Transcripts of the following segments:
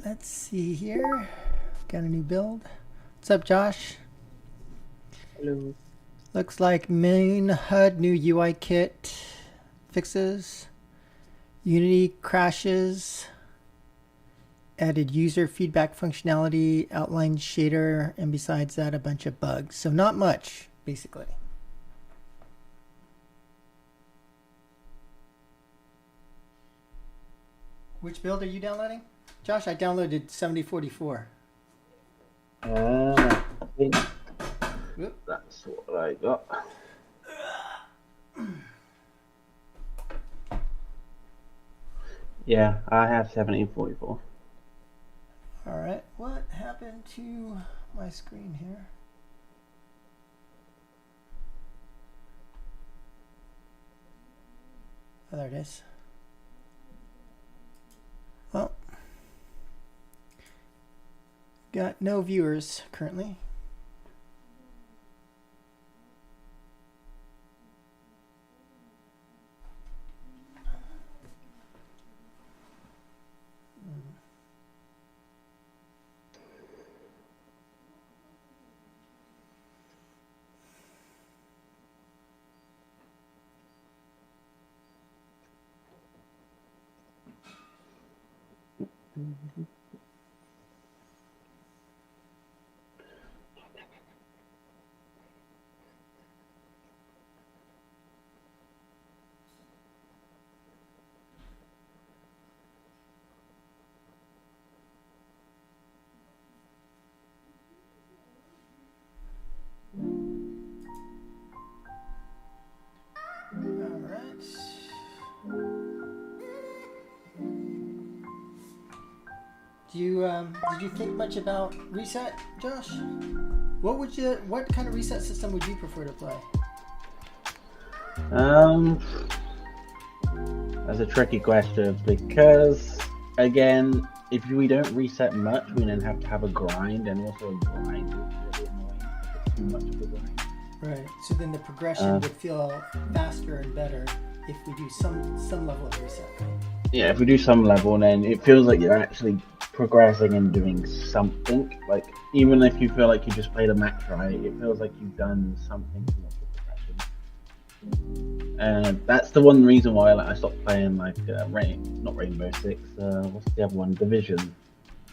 let's see here. Got a new build. What's up, Josh? Hello. Looks like main HUD new UI kit fixes. Unity crashes. Added user feedback functionality, outline shader, and besides that, a bunch of bugs. So not much, basically. Which build are you downloading? Josh, I downloaded 7044. I think Whoop. that's what I got. Yeah, I have 1744. All right, what happened to my screen here? Oh, there it is. Well, got no viewers currently. Did you think much about reset, Josh? What kind of reset system would you prefer to play? That's a tricky question because, again, if we don't reset much, we then have to have a grind, and also a grind is really annoying. It's too much of a grind. Right. So then the progression would feel faster and better if we do some level of reset. Yeah, if we do some level, then it feels like you're actually progressing and doing something. Like, even if you feel like you just played a match right, it feels like you've done something towards the progression. And that's the one reason why I stopped playing not Rainbow Six. What's the other one? Division.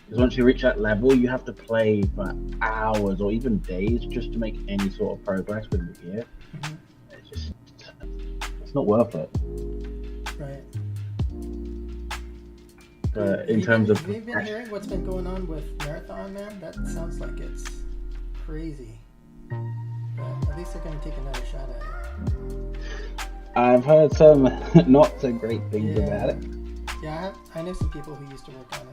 Because once you reach that level, you have to play for hours or even days just to make any sort of progress with the gear. Mm-hmm. It's not worth it. Right. Have you been hearing what's been going on with Marathon, man? That sounds like it's crazy. But at least they're going to take another shot at it. I've heard some not so great things about it. Yeah, I know some people who used to work on it.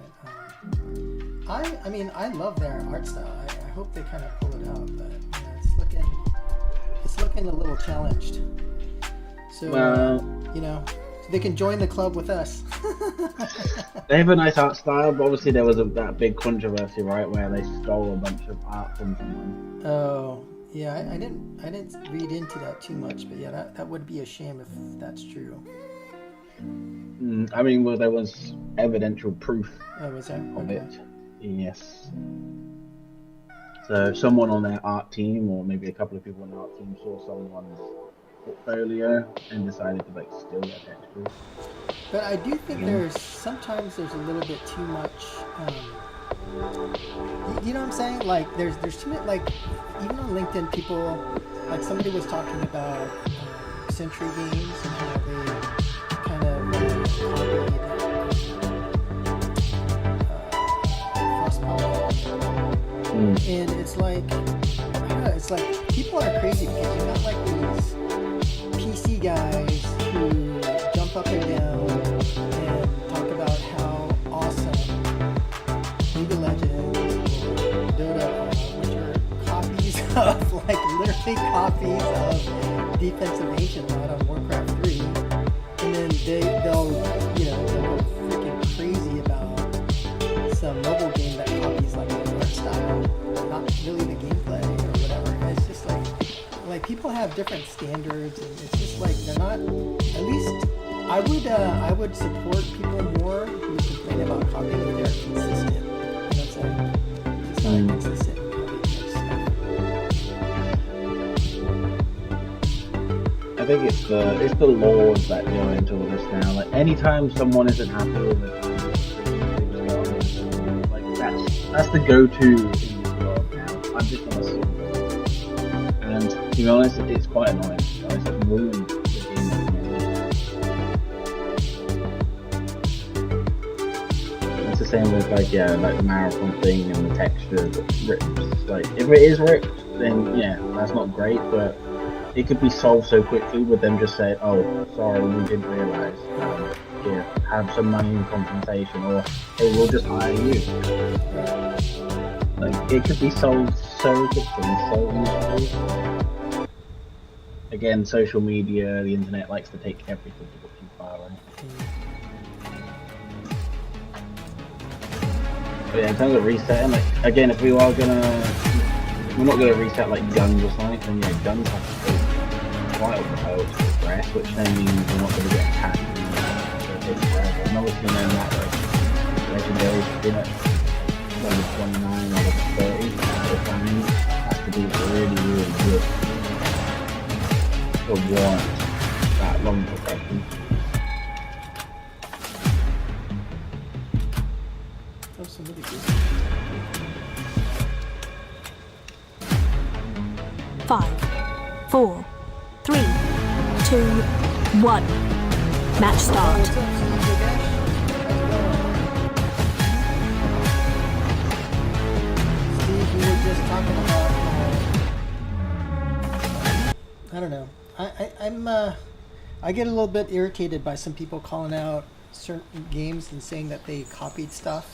I mean, I love their art style. I hope they kind of pull it out, but it's looking a little challenged. So they can join the club with us. They have a nice art style, but obviously there was that big controversy, right, where they stole a bunch of art from someone. Oh, yeah, I didn't read into that too much, but yeah, that would be a shame if that's true. I mean, well, there was evidential proof of it. Yes. So someone on their art team, or maybe a couple of people on the art team, saw someone's portfolio and decided to steal that texture. But I do think sometimes there's a little bit too much. You know what I'm saying? Like there's too much. Like even on LinkedIn, people somebody was talking about Century Games and how they kind of copied Frostpunk, and it's like I don't know. It's like people are crazy because you got these PC guys who jump up and down and talk about how awesome League of Legends or Dota are, which are copies of, literally copies of defensive ancient out on Warcraft 3. And then they'll go freaking crazy about some mobile game that copies the art style, not really the gameplay or whatever. And it's just people have different standards, and it's just they're not. At least I would support people more who can play thing about copying if they're consistent. You know what I'm saying? It's not consistent copying. I think it's the laws that go into all this now. Like anytime someone isn't happy with it, like that's the go-to in this world now. I'm just gonna assume. And to be honest, it's quite annoying. To be honest, it's ruined the game. It's the same with like the marathon thing and the texture that rips. Like if it is ripped, then yeah, that's not great, but it could be solved so quickly with them just saying, "Oh, sorry, we didn't realise. Here, have some money in compensation," or "Hey, we'll just hire you." Like it could be solved so quickly, so easily. Again, social media, the internet likes to take everything to go too far, right? But yeah, in terms of resetting, like again, if we're not gonna reset like guns or something, then yeah, guns have to take quite a while to progress, which then means we're not gonna get attacked and it'll take forever. And obviously then that like legendary been at level 29 or level 30, the planning has to be really, really good to warrant that long progression. Oh, somebody good. 5, 4, 3, 2, 1. Match start. What's up, Steve Jogesh? Steve, we were just talking about. I don't know. I get a little bit irritated by some people calling out certain games and saying that they copied stuff,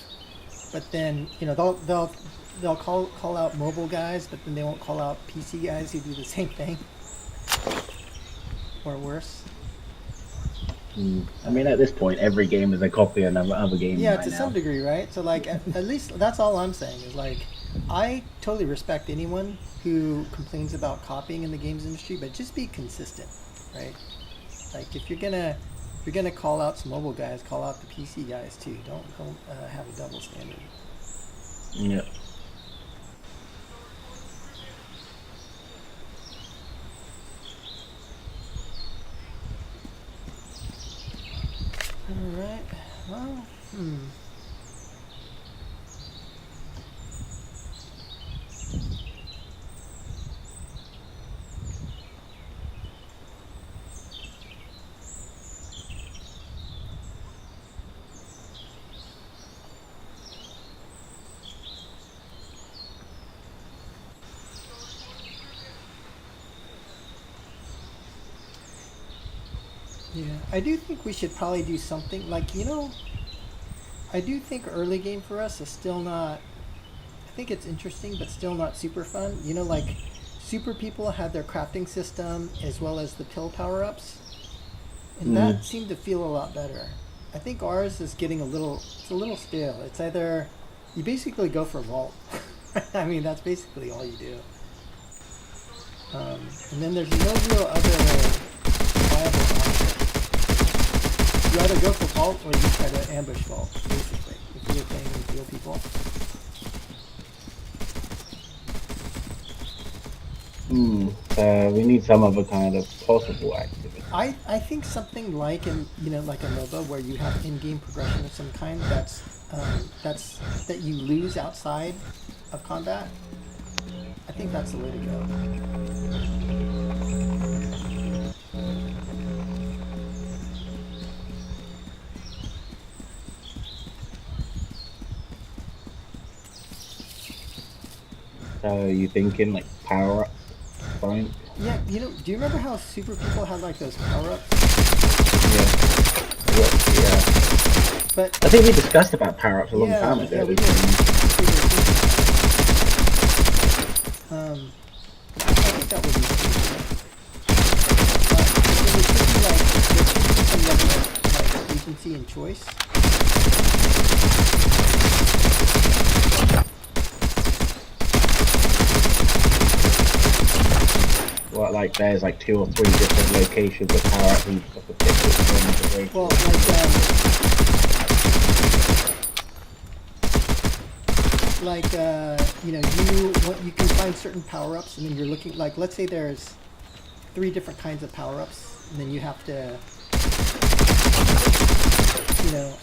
but then they'll call out mobile guys, but then they won't call out PC guys who do the same thing or worse. I mean, at this point, every game is a copy of another game. Yeah, right to now. some degree, right? So like, at least that's all I'm saying is like, I totally respect anyone who complains about copying in the games industry, but just be consistent, right? Like if you're gonna call out some mobile guys, call out the PC guys too. Don't have a double standard. Yeah. All right. Well, yeah, I do think we should probably do something like, I do think early game for us is still not, I think it's interesting, but still not super fun. Like super people had their crafting system as well as the pill power-ups, and that seemed to feel a lot better. I think ours is getting it's a little stale. It's either, you basically go for vault. I mean, that's basically all you do. And then there's no real other viable option. You either go for vault or you try to ambush vault, basically, if you're playing with real people. We need some other kind of possible activity. I think something like like a MOBA where you have in-game progression of some kind that you lose outside of combat. I think that's the way to go. So you thinking like power up, fine? Yeah, do you remember how super people had like those power-ups? Yeah. But I think we discussed about power ups a long time ago. Yeah, we did. I think that would be cool. There should be some level of like agency and choice. What, like there's like 2 or 3 different locations of power ups and you just have to pick which one to go Well, for. like you know, you can find certain power-ups, and then you're looking, like, let's say there's 3 different kinds of power-ups, and then you have to, you know,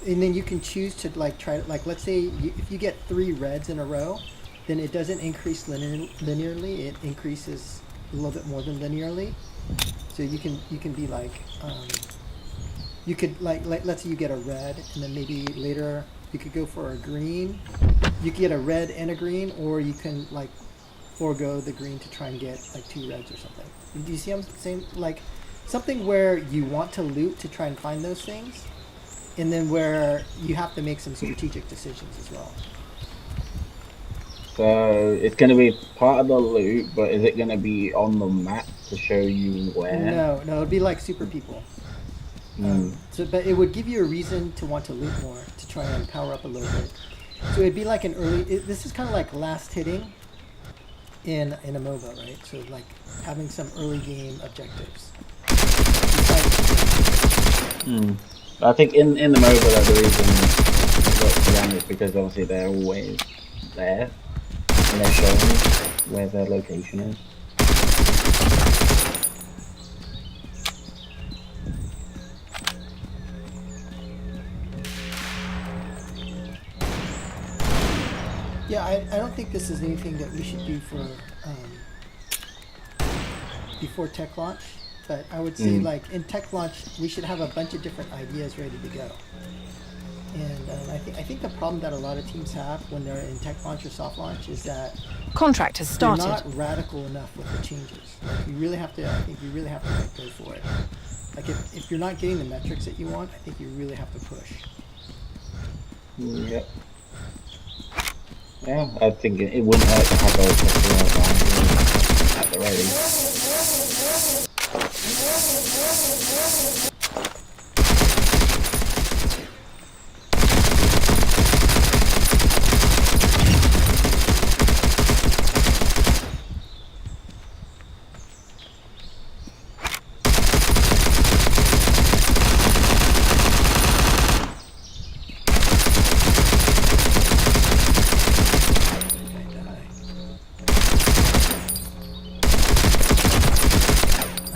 and then you can choose to like try to, like, let's say if you get 3 reds in a row, then it doesn't increase linearly, it increases a little bit more than linearly. So you can be like, you could like let's say you get a red, and then maybe later you could go for a green. You could get a red and a green, or you can like forego the green to try and get like 2 reds or something. Do you see what I'm saying? Like something where you want to loot to try and find those things, and then where you have to make some strategic decisions as well. So it's going to be part of the loot, but is it going to be on the map to show you where? No, it'd be like super people. So, but it would give you a reason to want to loot more, to try and power up a little bit. So it'd be like an early. This is kind of like last hitting in a MOBA, right? So like having some early game objectives. I think in the MOBA, the reason it works for them is because obviously they're always there, and they're showing where their location is. Yeah, I don't think this is anything that we should do for before tech launch, but I would say like in tech launch we should have a bunch of different ideas ready to go. And I think the problem that a lot of teams have when they're in tech launch or soft launch is that Contract has they're started. not radical enough with the changes. Like you really have to, I think you really have to like, go for it. Like if you're not getting the metrics that you want, I think you really have to push. Yep. Yeah, I think it wouldn't hurt to have those at the ready.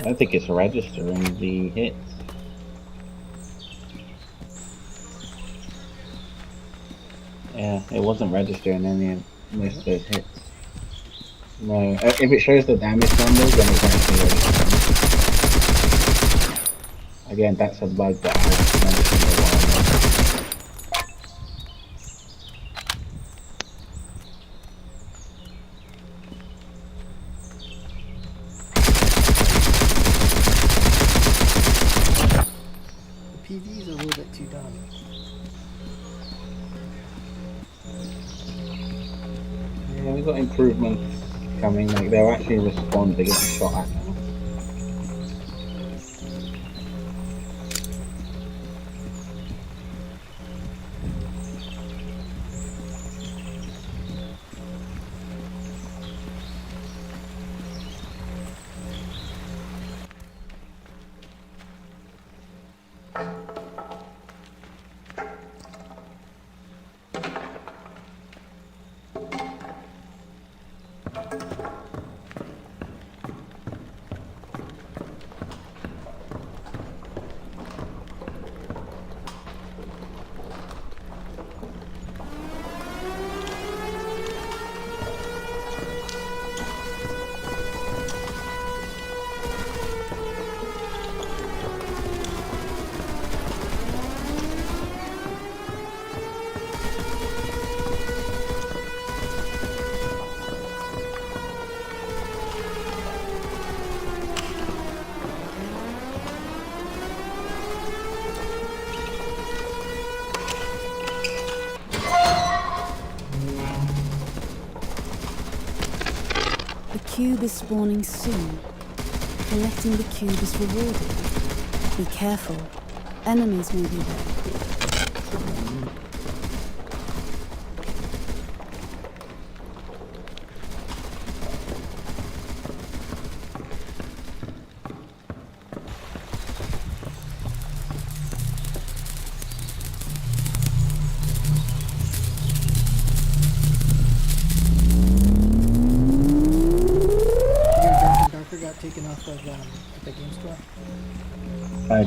I think it's registering the hits. Yeah, it wasn't registering any of most of those hits. No, if it shows the damage numbers, then it's actually registering. Again, that's a bug that I've mentioned a while ago. PV is a little bit too dumb. Yeah, we've got improvements coming, like they'll actually respond to getting shot at now. The cube is spawning soon. Collecting the cube is rewarded. Be careful. Enemies may be there.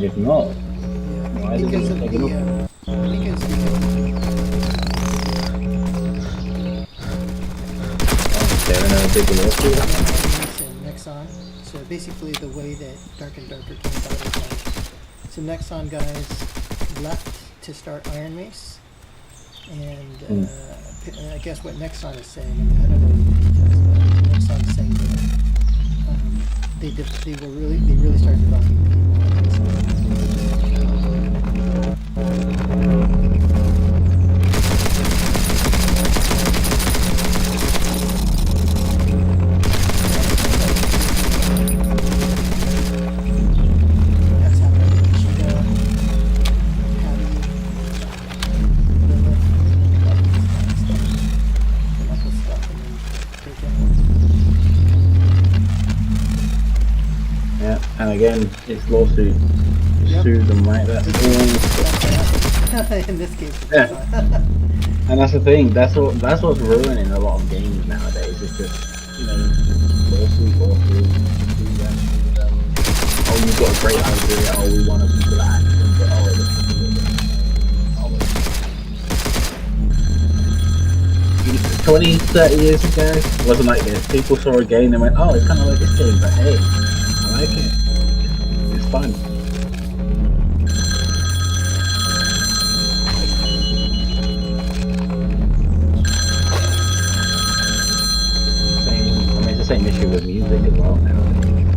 surprised if not. Yeah. Why did Because it of take the, it off? because They're in a big lawsuit. Nexon. So basically the way that Dark and Darker came about is like some Nexon guys left to start Iron Mace, and I guess what Nexon is saying, I mean, I don't know the details, but Nexon is saying that they really started developing that's happening with Cheetah, Patty, Lila, stuff, and then break down. Yeah, and again, it's lawsuit. You Yep. sue them, right? That's all. In this case, it's Yeah. not. And that's the thing. That's what's ruining a lot of games nowadays. It's just lawsuit. Oh, you've got a great idea. Oh, we want to do that action, but this 20, 30 years ago wasn't like this. People saw a game and went, "Oh, it's kind of like this game," but hey, I like it. It's fun. It's the same issue with music as well nowadays.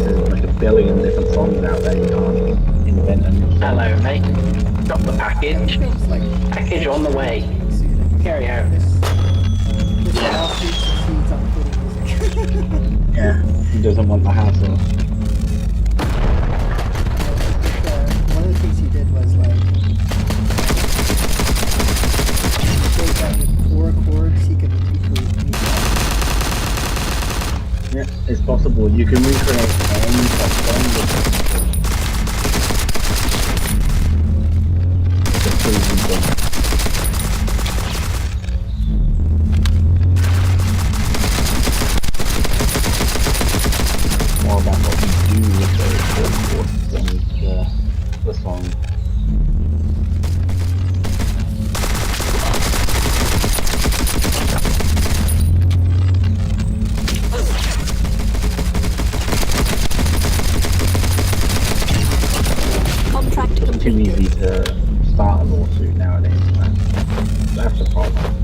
There's like a billion different songs out there. You can't invent a new song. Hello, mate. Got the package. Feels like Package on the way. Carry out. this lawsuit succeeds on putting music. Yeah, he doesn't want the hassle. One of the things he did was like showed that with 4 chords he could recreate music. Yeah, it's possible. You can recreate any pop song with it's a proven thing. More about what you do with those chords than the song. Contract It's too completed. easy to start a lawsuit nowadays. That's the problem.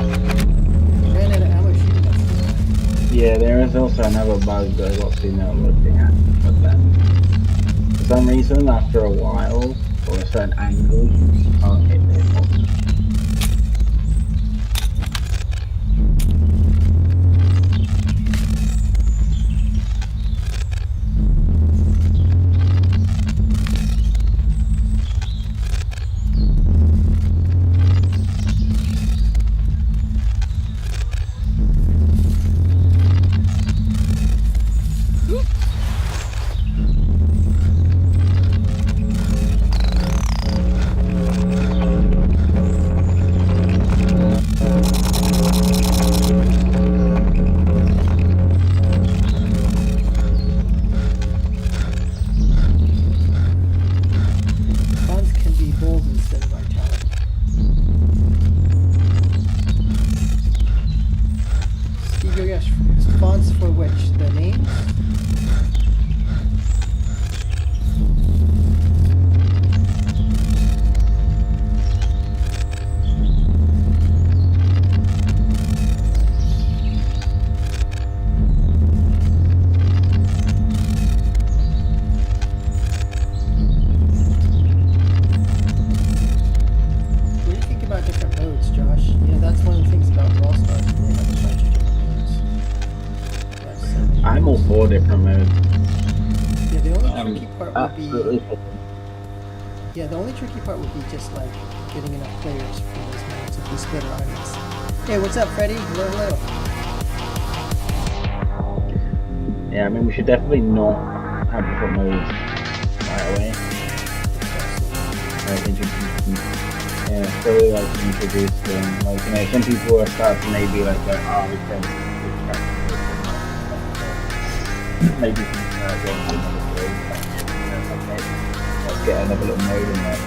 Ran out of ammo shooting us. Yeah, there is also another bug that I got female looking at, but then for some reason, after a while, or a certain angle, you can't hit their body. Bonds can be bold instead of italic. Steve, your guess, fonts for which? The names? What do you think about different modes, Josh? You know, that's one of the things about Brawl Stars. They have a bunch of different modes. That's so many I'm all modes. for different modes. Yeah, the only I'm tricky part would be. absolutely for Yeah, the only tricky part would be just like getting enough players for those modes if we split our audience. Hey, what's up, Freddy? Hello, hello. Yeah, I mean, we should definitely not have different modes right away. Like, introduce them. Yeah, slowly like introduce them. Like, you know, some people are starting to maybe like, oh, we can maybe we can go into another place. Like, you know, okay, let's get another little mode in there.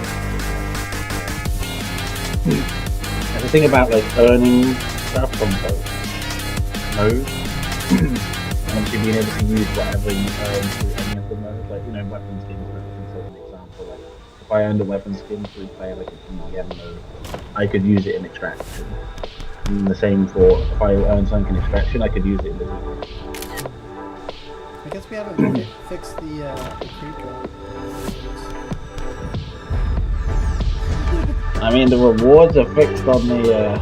And the thing about like earning stuff from both modes, and obviously being able to use whatever you earn through any of the modes, like, you know, weapon skins for instance, as an example. Like, if I earned a weapon skin through play like a PGM mode, I could use it in extraction. And the same for if I earn something in extraction, I could use it in the loot. I guess we haven't fixed the creek drop. I mean, the rewards are fixed on the.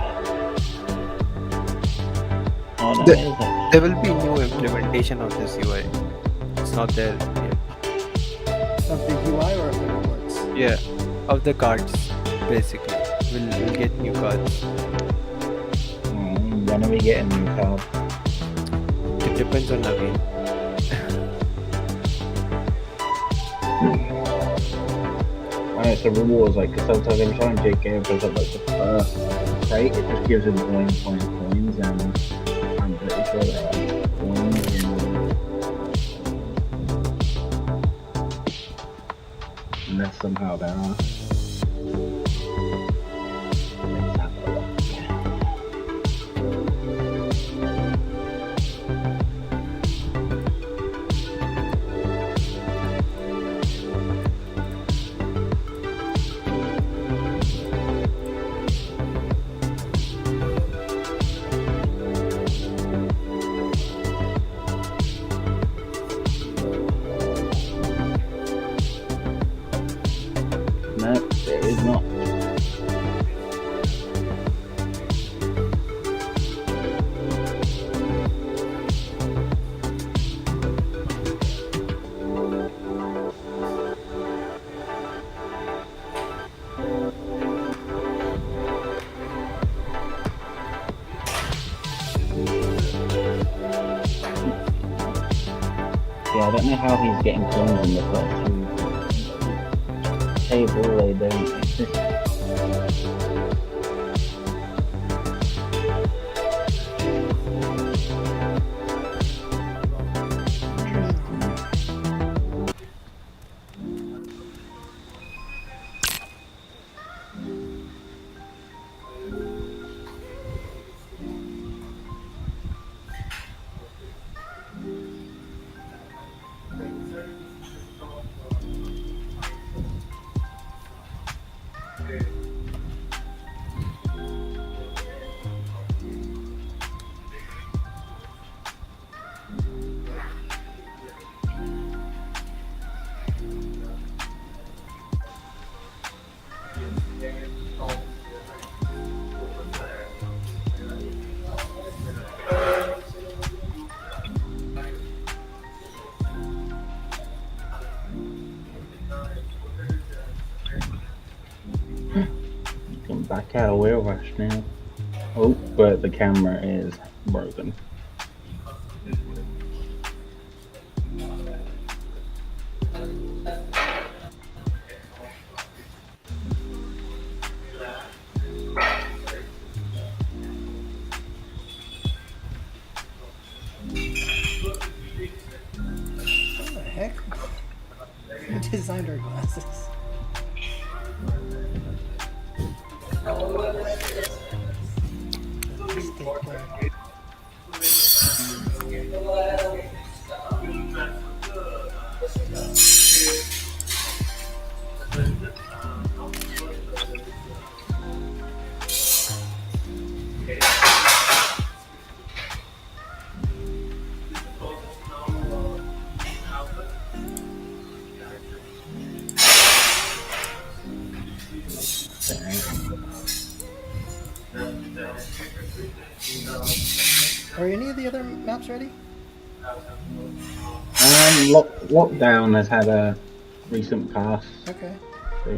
Oh no, where is it? There will be new implementation of this UI. It's not there yet. Of the UI or of the rewards? Yeah, of the cards, basically. We'll get new cards. When are we getting new cards? It depends on Naveen. Alright, so rewards, like, cause sometimes every time JK opens up like the first crate, it just gives him coins, and I'm pretty sure there are coins in unless somehow there are. Let's have a look. No, there is not. Yeah, I don't know how he's getting coins in the first two. Table, they don't exist. Come back out of Whale Rush now. Oh, but the camera is broken. What the heck? Who designed our glasses? Mistake there. Are any of the other maps ready? Lockdown has had a recent pass. Okay. So,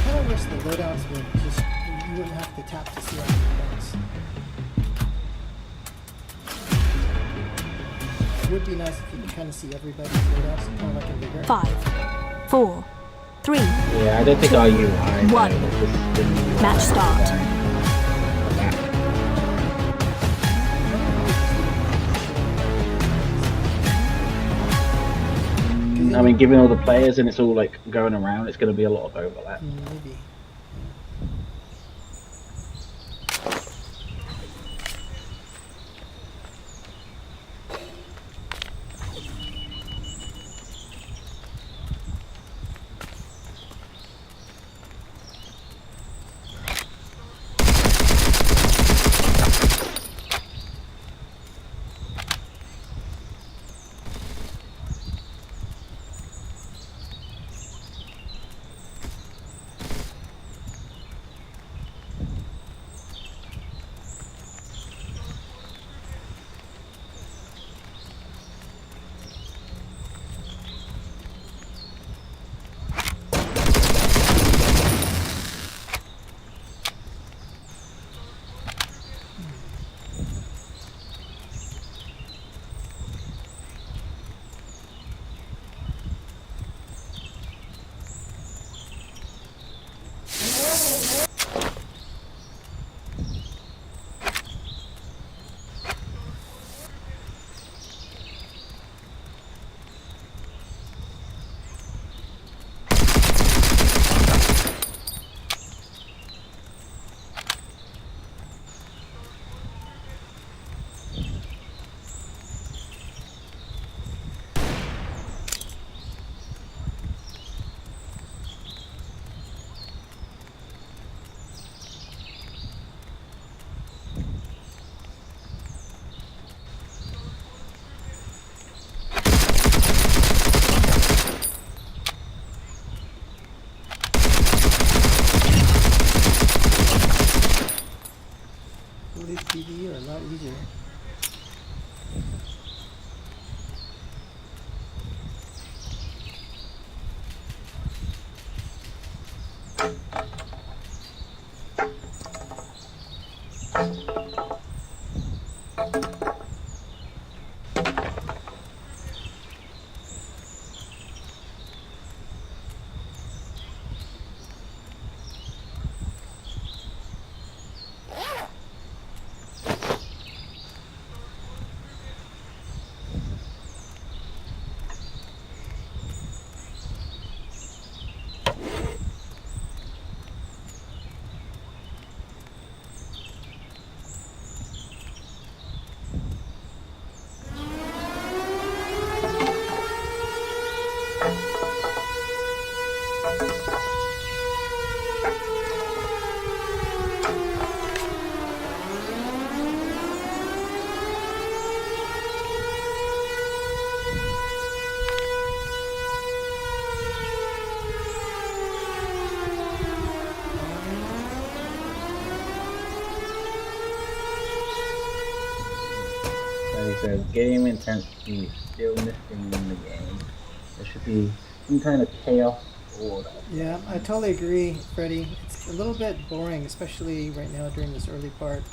Kind of wish the loadouts would just, you wouldn't have to tap to see all the points. It would be nice if you could kind of see everybody's loadouts, kind of like a bigger. 5, 4, 3, Yeah, I don't think our UI. One. match start. I mean, given all the players and it's all like going around, it's going to be a lot of overlap. Maybe. game intensity is still missing in the game. There should be some kind of chaos order. Yeah, I totally agree, Freddie. It's a little bit boring, especially right now during this early part.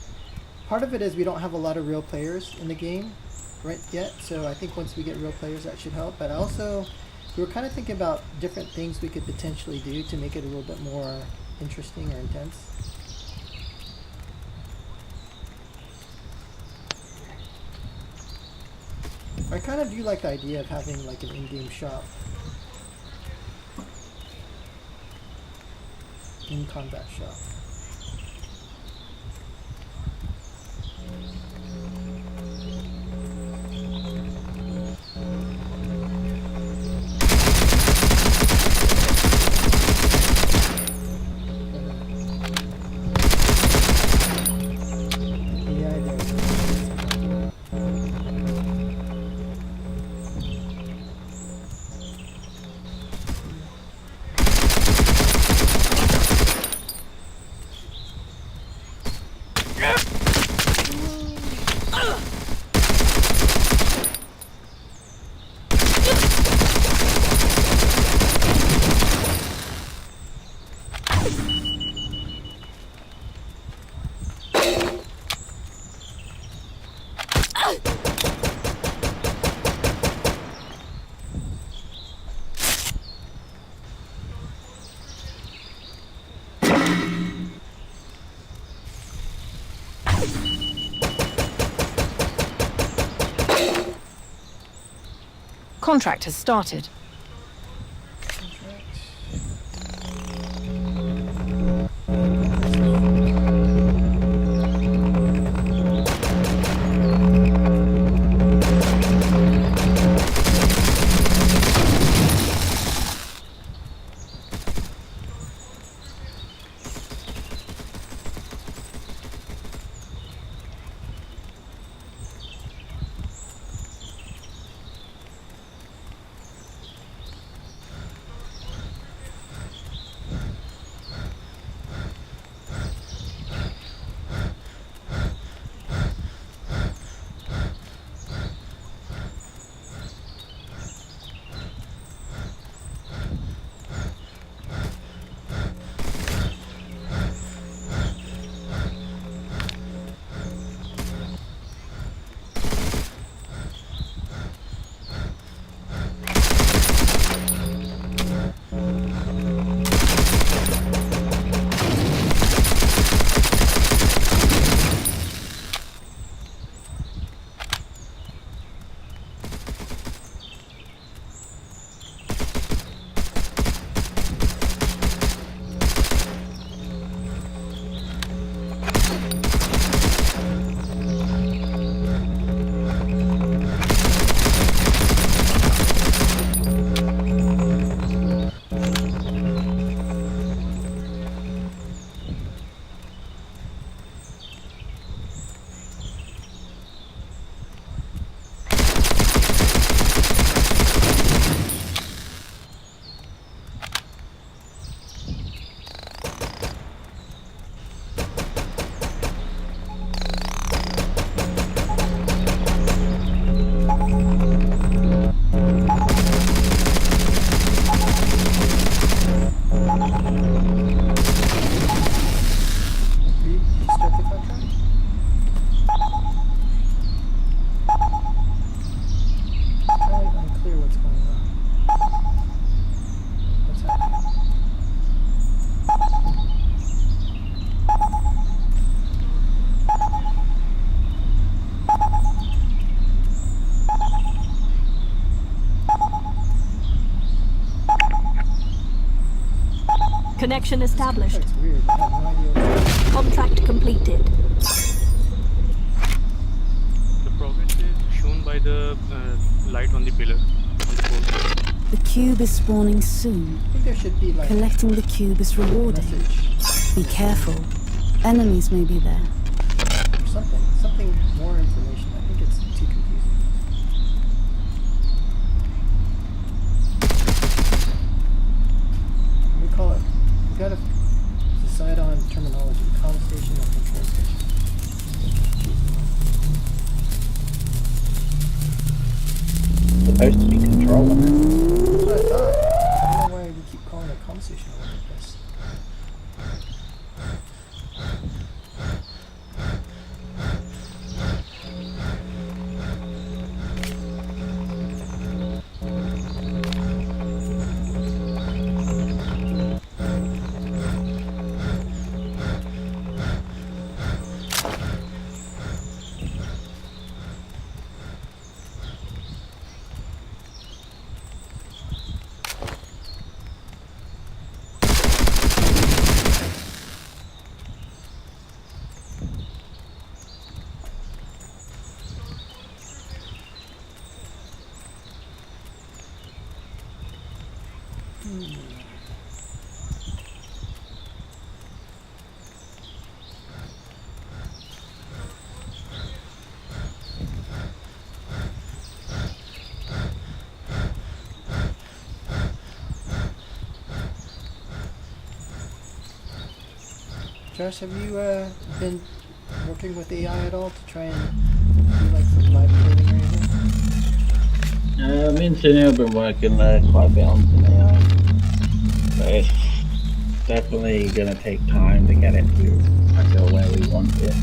Part of it is we don't have a lot of real players in the game right yet, so I think once we get real players that should help. But also, we were kind of thinking about different things we could potentially do to make it a little bit more interesting or intense. I kind of do like the idea of having like an in-game shop. In-combat shop. Contract has started. Connection established. That's weird. I have no idea what's Contract completed. The progress is shown by the light on the pillar. On the pole. The cube is spawning soon. I think there should be like Collecting the cube is a rewarding. message Be careful. Enemies may be there. or something more information. I think it's too confusing. What do we call it? We gotta decide on terminology. Comm station or control station. supposed to be controlling it. That's what I thought. I don't know why we keep calling it a conversation all over the place. Josh, have you been working with AI at all to try and do like some live coding or anything? Me and Sunil have been working quite a bit on some AI, but it's definitely going to take time to get it to I feel where we want it.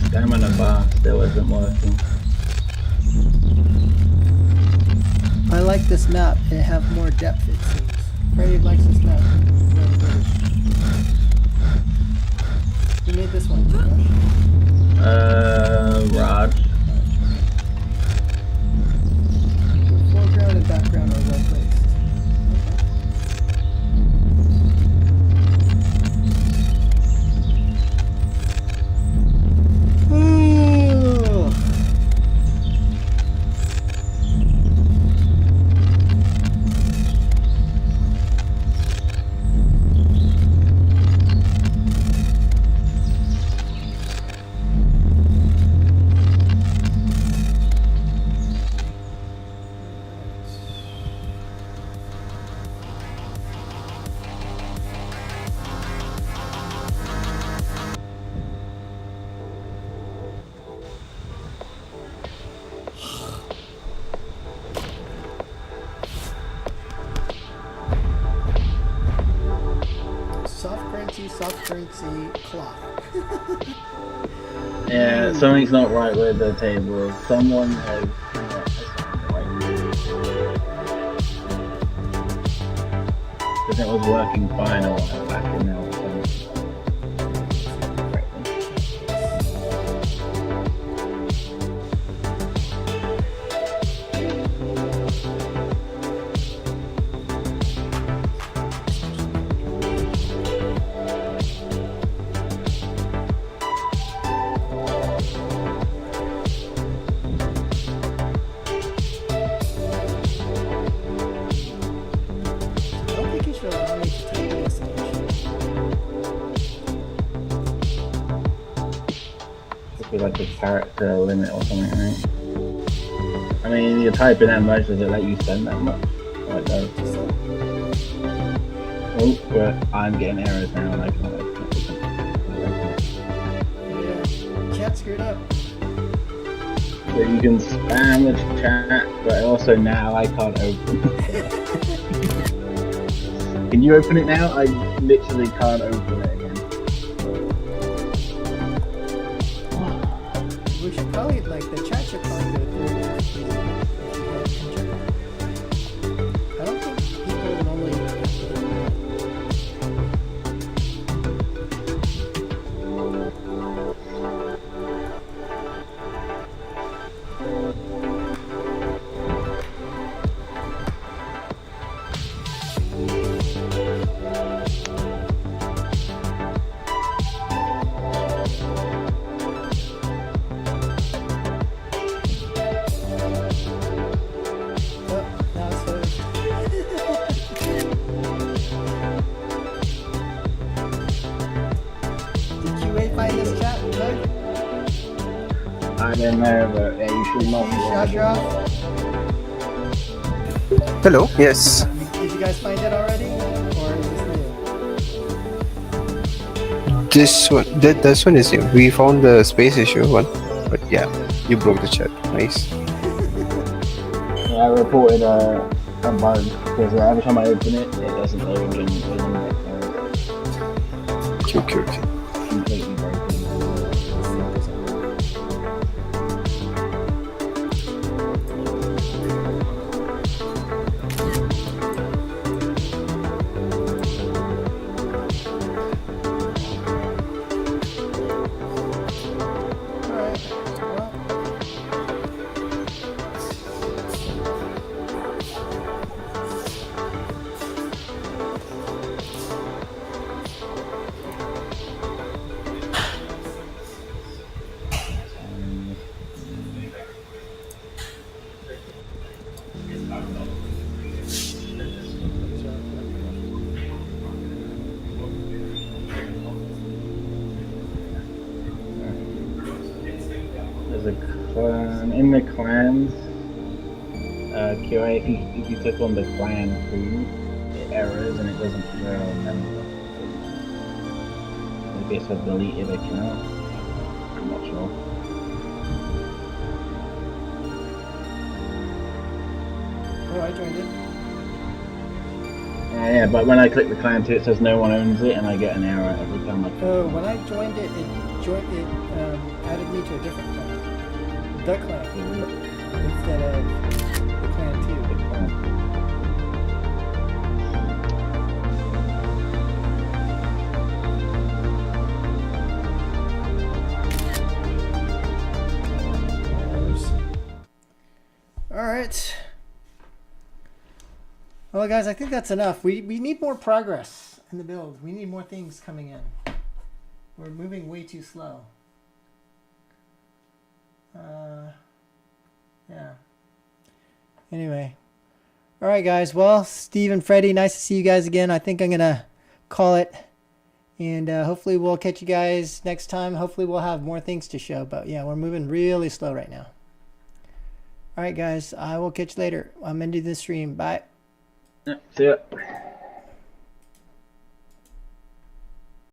Stamina bar still isn't working. I like this map. It have more depth, it seems. Freddy likes this map. Who made this one, Josh? Raj. The foreground and background are well placed. Soft currency clock. Yeah, something's not right with the table. Someone has because it was working fine a while back and now it's like a character limit or something, right? I mean, you're typing that much, does it let you send that much? Like that. Oh, but I'm getting errors now and I can't open it. Yeah, chat screwed up. So you can spam the chat, but also now I can't open it. Can you open it now? I literally can't open it again. We should probably, like, the chat should probably go through it if you had enter. I don't think people normally. bug? I don't know, but yeah, you should not. Shasha, Hello. Yes. did you guys find it already? Or is this new? This one is new. We found the space issue one, but yeah, you broke the chat. Nice. Yeah, I reported a bug because every time I open it, it doesn't load and it doesn't Okay. completely broken. Alright, well. There's a clan in the clans. QA, if you click on the clan food, it errors and it doesn't show anything. Maybe it's a deleted account. I'm not sure. Oh, I joined it. Yeah, but when I click the clan too, it says no one owns it, and I get an error every time I click. Oh, when I joined it, added me to a different clan. The clan. Instead of the clan 2. Alright. Well, guys, I think that's enough. We need more progress in the build. We need more things coming in. We're moving way too slow. Yeah. Anyway. Alright, guys. Well, Steve and Freddie, nice to see you guys again. I think I'm going to call it. And hopefully we'll catch you guys next time. Hopefully we'll have more things to show. But yeah, we're moving really slow right now. Alright, guys. I will catch you later. I'm ending the stream. Bye. Yeah, see ya.